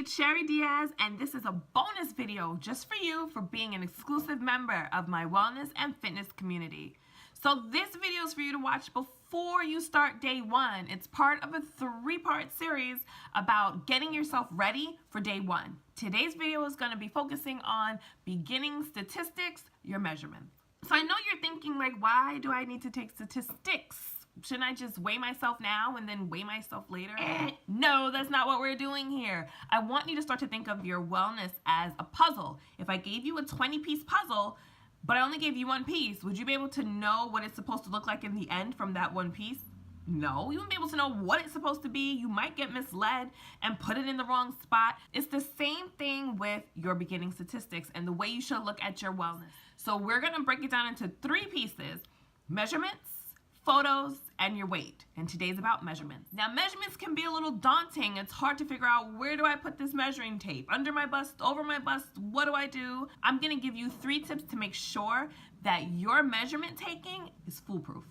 it's Sherry Diaz, and this is a bonus video just for you for being an exclusive member of my wellness and fitness community. So this video is for you to watch before you start day one. It's part of a 3-part series about getting yourself ready for day one. Today's video is going to be focusing on beginning statistics, your measurements. So I know you're thinking, like, why do I need to take statistics? Shouldn't I just weigh myself now and then weigh myself later? No, that's not what we're doing here. I want you to start to think of your wellness as a puzzle. If I gave you a 20-piece puzzle, but I only gave you one piece, would you be able to know what it's supposed to look like in the end from that one piece? No, you wouldn't be able to know what it's supposed to be. You might get misled and put it in the wrong spot. It's the same thing with your beginning statistics and the way you should look at your wellness. So we're gonna break it down into 3 pieces: measurements, photos, and your weight. And today's about measurements. Now, measurements can be a little daunting. It's hard to figure out, where do I put this measuring tape? Under my bust, over my bust, what do I do? I'm gonna give you 3 tips to make sure that your measurement taking is foolproof.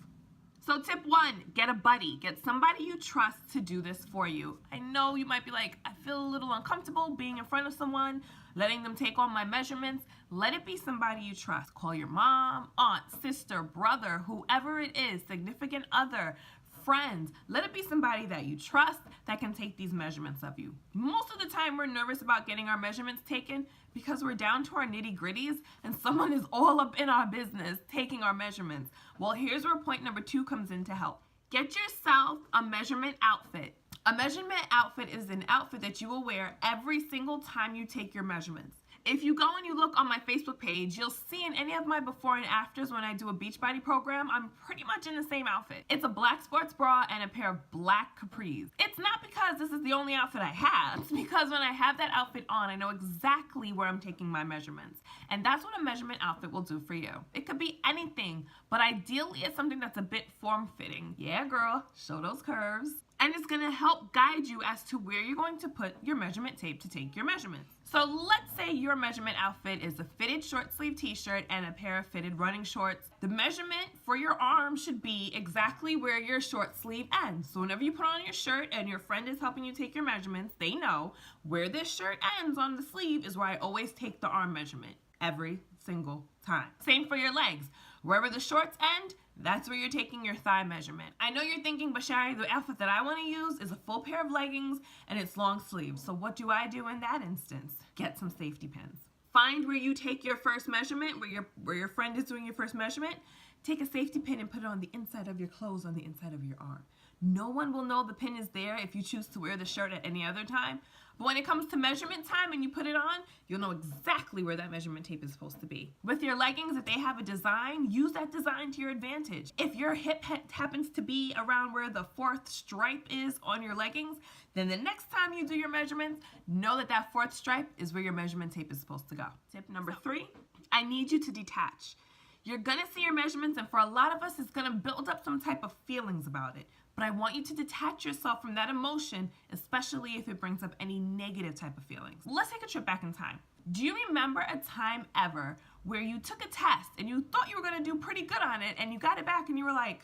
So tip 1, get a buddy. Get somebody you trust to do this for you. I know you might be like, I feel a little uncomfortable being in front of someone, letting them take all my measurements. Let it be somebody you trust. Call your mom, aunt, sister, brother, whoever it is, significant other, friends. Let it be somebody that you trust that can take these measurements of you. Most of the time we're nervous about getting our measurements taken because we're down to our nitty-gritties and someone is all up in our business taking our measurements. Well, here's where point number 2 comes in to help. Get yourself a measurement outfit. A measurement outfit is an outfit that you will wear every single time you take your measurements. If you go and you look on my Facebook page, you'll see in any of my before and afters when I do a Beachbody program, I'm pretty much in the same outfit. It's a black sports bra and a pair of black capris. It's not because this is the only outfit I have. It's because when I have that outfit on, I know exactly where I'm taking my measurements. And that's what a measurement outfit will do for you. It could be anything, but ideally it's something that's a bit form-fitting. Yeah, girl, show those curves. And it's gonna help guide you as to where you're going to put your measurement tape to take your measurements. So let's say your measurement outfit is a fitted short sleeve t-shirt and a pair of fitted running shorts. The measurement for your arm should be exactly where your short sleeve ends. So whenever you put on your shirt and your friend is helping you take your measurements, they know where this shirt ends on the sleeve is where I always take the arm measurement every single time. Same for your legs. Wherever the shorts end, that's where you're taking your thigh measurement. I know you're thinking, but Sherry, the outfit that I want to use is a full pair of leggings and it's long sleeves. So what do I do in that instance? Get some safety pins. Find where you take your first measurement, where your friend is doing your first measurement. Take a safety pin and put it on the inside of your clothes, on the inside of your arm. No one will know the pin is there if you choose to wear the shirt at any other time. But when it comes to measurement time and you put it on, you'll know exactly where that measurement tape is supposed to be. With your leggings, if they have a design, use that design to your advantage. If your hip happens to be around where the 4th stripe is on your leggings, then the next time you do your measurements, know that that 4th stripe is where your measurement tape is supposed to go. Tip number 3, I need you to detach. You're gonna see your measurements, and for a lot of us, it's gonna build up some type of feelings about it. But I want you to detach yourself from that emotion, especially if it brings up any negative type of feelings. Let's take a trip back in time. Do you remember a time ever where you took a test and you thought you were gonna do pretty good on it and you got it back and you were like,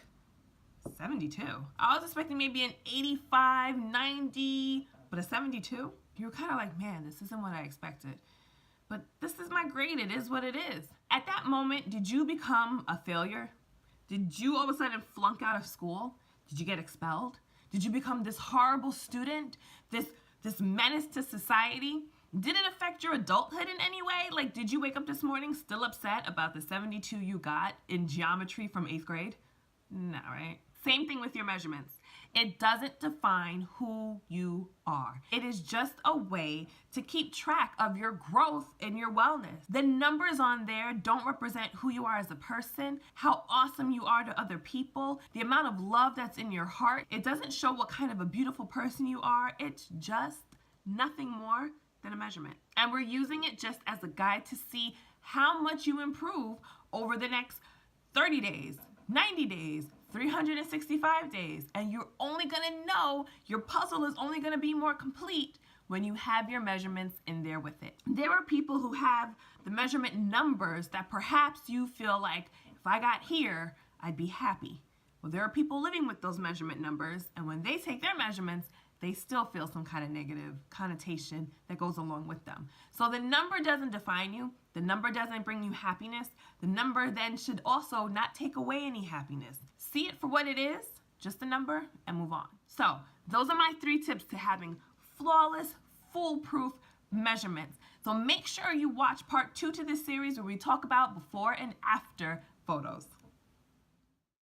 72? I was expecting maybe an 85, 90, but a 72? You were kind of like, man, this isn't what I expected. But this is my grade, it is what it is. At that moment, did you become a failure? Did you all of a sudden flunk out of school? Did you get expelled? Did you become this horrible student, this menace to society? Did it affect your adulthood in any way? Like, did you wake up this morning still upset about the 72 you got in geometry from 8th grade? No, right? Same thing with your measurements. It doesn't define who you are. It is just a way to keep track of your growth and your wellness. The numbers on there don't represent who you are as a person, how awesome you are to other people, the amount of love that's in your heart. It doesn't show what kind of a beautiful person you are. It's just nothing more than a measurement. And we're using it just as a guide to see how much you improve over the next 30 days, 90 days, 365 days, and you're only gonna know your puzzle is only gonna be more complete when you have your measurements in there with it. There are people who have the measurement numbers that perhaps you feel like, if I got here, I'd be happy. Well, there are people living with those measurement numbers, and when they take their measurements, they still feel some kind of negative connotation that goes along with them. So the number doesn't define you. The number doesn't bring you happiness. The number then should also not take away any happiness. See it for what it is, just a number, and move on. So those are my 3 tips to having flawless, foolproof measurements. So make sure you watch part 2 to this series where we talk about before and after photos.